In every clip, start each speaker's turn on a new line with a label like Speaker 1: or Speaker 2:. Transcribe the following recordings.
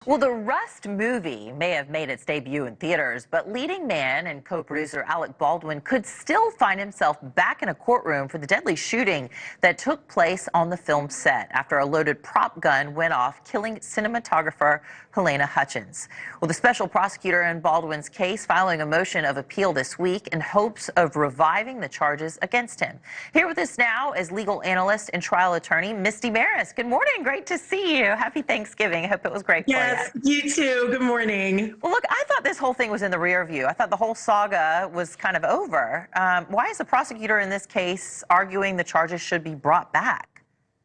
Speaker 1: Well, the Rust movie may have made its debut in theaters, but leading man and co-producer Alec Baldwin could still find himself back in a courtroom for the deadly shooting that took place on the film set after a loaded prop gun went off, killing cinematographer Halyna Hutchins. Well, the special prosecutor in Baldwin's case filing a motion of appeal this week in hopes of reviving the charges against him. Here with us now is legal analyst and trial attorney Misty Marris. Good morning. Great to see you. Happy Thanksgiving. I hope it was great for you.
Speaker 2: Yes, you too. Good morning.
Speaker 1: Well, look, I thought this whole thing was in the rear view. I thought the whole saga was kind of over. Why is the prosecutor in this case arguing the charges should be brought back?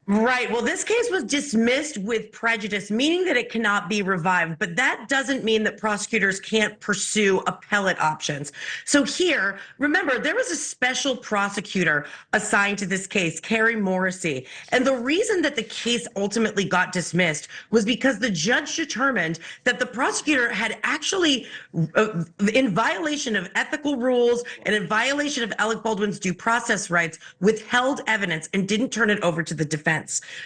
Speaker 2: Right. Well, this case was dismissed with prejudice, meaning that it cannot be revived. But that doesn't mean that prosecutors can't pursue appellate options. So here, remember, there was a special prosecutor assigned to this case, Carrie Morrissey. And the reason that the case ultimately got dismissed was because the judge determined that the prosecutor had actually, in violation of ethical rules and in violation of Alec Baldwin's due process rights, withheld evidence and didn't turn it over to the defense.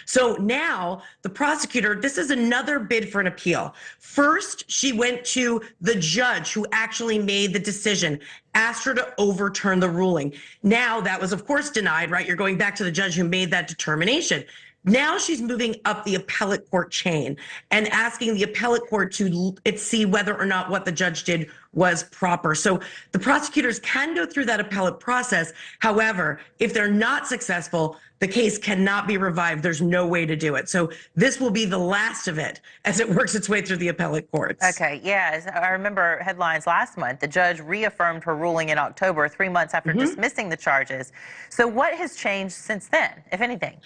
Speaker 2: So now the prosecutor, this is another bid for an appeal. First, she went to the judge who actually made the decision, asked her to overturn the ruling. Now that was, of course, denied, right? You're going back to the judge who made that determination. Now she's moving up the appellate court chain and asking the appellate court to see whether or not what the judge did was proper. So the prosecutors can go through that appellate process. However, if they're not successful, the case cannot be revived. There's no way to do it. So this will be the last of it as it works its way through the appellate courts.
Speaker 1: Okay, yeah, I remember headlines last month. The judge reaffirmed her ruling in October, 3 months after dismissing the charges. So what has changed since then, if anything?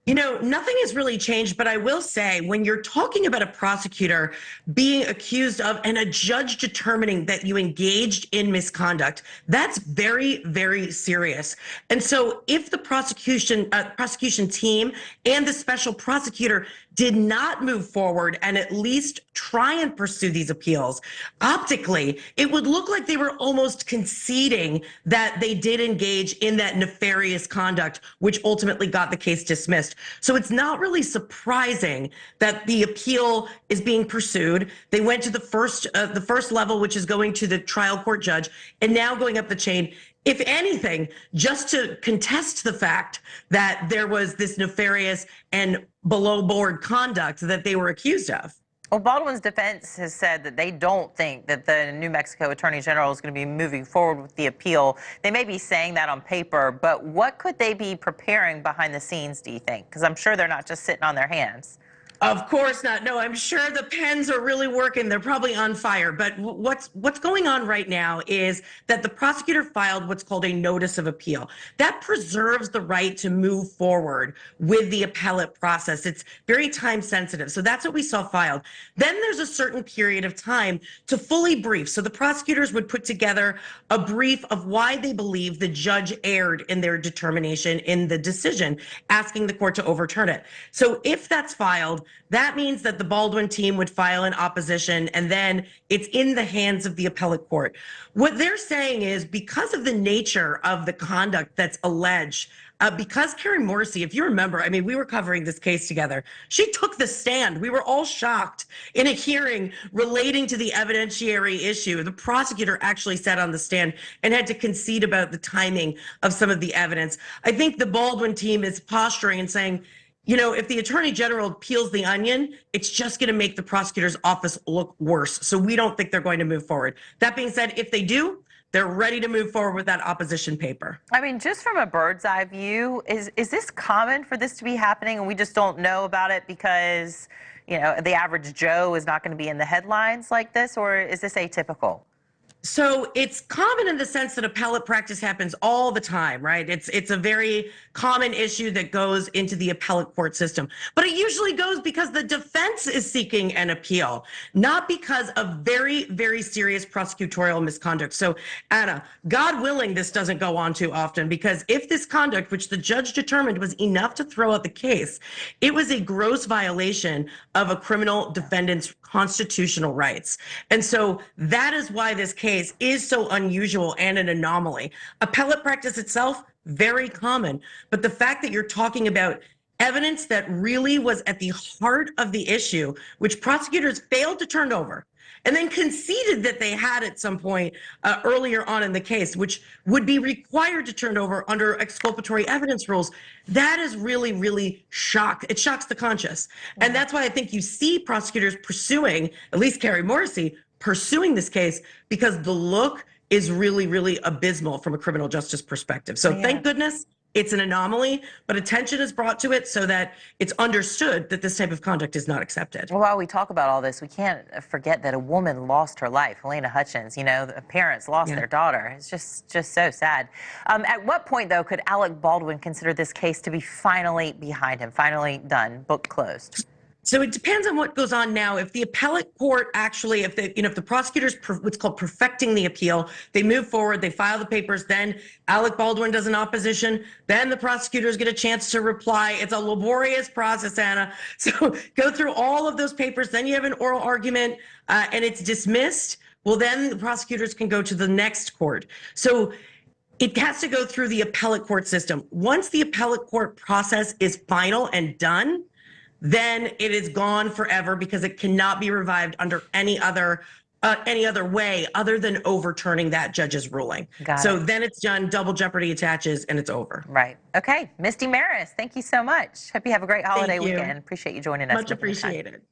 Speaker 2: You know, nothing has really changed, but I will say when you're talking about a prosecutor being accused of and a judge determining that you engaged in misconduct, that's very, very serious. And so if the prosecution team and the special prosecutor did not move forward and at least try and pursue these appeals, optically, it would look like they were almost conceding that they did engage in that nefarious conduct, which ultimately got the case dismissed. So it's not really surprising that the appeal is being pursued. They went to the first level, which is going to the trial court judge, and now going up the chain. If anything, just to contest the fact that there was this nefarious and below board conduct that they were accused of.
Speaker 1: Well, Baldwin's defense has said that they don't think that the New Mexico Attorney General is going to be moving forward with the appeal. They may be saying that on paper, but what could they be preparing behind the scenes, do you think? Because I'm sure they're not just sitting on their hands.
Speaker 2: Of course not. No, I'm sure the pens are really working. They're probably on fire. But what's going on right now is that the prosecutor filed what's called a notice of appeal. That preserves the right to move forward with the appellate process. It's very time sensitive. So that's what we saw filed. Then there's a certain period of time to fully brief. So the prosecutors would put together a brief of why they believe the judge erred in their determination in the decision, asking the court to overturn it. So if that's filed, that means that the Baldwin team would file an opposition, and then it's in the hands of the appellate court. What they're saying is because of the nature of the conduct that's alleged, because Carrie Morrissey, if you remember, I mean, we were covering this case together. She took the stand. We were all shocked in a hearing relating to the evidentiary issue. The prosecutor actually sat on the stand and had to concede about the timing of some of the evidence. I think the Baldwin team is posturing and saying, you know, if the attorney general peels the onion, it's just going to make the prosecutor's office look worse. So we don't think they're going to move forward. That being said, if they do, they're ready to move forward with that opposition paper.
Speaker 1: I mean, just from a bird's eye view, is this common for this to be happening and we just don't know about it because, you know, the average Joe is not going to be in the headlines like this, or is this atypical?
Speaker 2: So it's common in the sense that appellate practice happens all the time, right? It's a very common issue that goes into the appellate court system. But it usually goes because the defense is seeking an appeal, not because of very, very serious prosecutorial misconduct. So, Anna, God willing, this doesn't go on too often, because if this conduct, which the judge determined was enough to throw out the case, it was a gross violation of a criminal defendant's constitutional rights. And so that is why this case is so unusual and an anomaly. Appellate practice itself, very common. But the fact that you're talking about evidence that really was at the heart of the issue, which prosecutors failed to turn over, and then conceded that they had at some point earlier on in the case, which would be required to turn over under exculpatory evidence rules. That is really, really it shocks the conscience. And that's why I think you see prosecutors pursuing, at least Carrie Morrissey, pursuing this case, because the look is really, really abysmal from a criminal justice perspective. So thank goodness it's an anomaly, but attention is brought to it so that it's understood that this type of conduct is not accepted.
Speaker 1: Well, while we talk about all this, we can't forget that a woman lost her life, Halyna Hutchins. You know, the parents lost their daughter. It's just so sad. At what point, though, could Alec Baldwin consider this case to be finally behind him, finally done, book closed?
Speaker 2: So it depends on what goes on now. If the appellate court actually, if the prosecutors, what's called perfecting the appeal, they move forward, they file the papers, then Alec Baldwin does an opposition, then the prosecutors get a chance to reply. It's a laborious process, Anna. So go through all of those papers, then you have an oral argument, and it's dismissed. Well, then the prosecutors can go to the next court. So it has to go through the appellate court system. Once the appellate court process is final and done, then it is gone forever because it cannot be revived under any other way other than overturning that judge's ruling. So then it's done, double jeopardy attaches, and it's over.
Speaker 1: Right. Okay. Misty Marris, thank you so much. Hope you have a great holiday weekend. Appreciate you joining us.
Speaker 2: Much appreciated.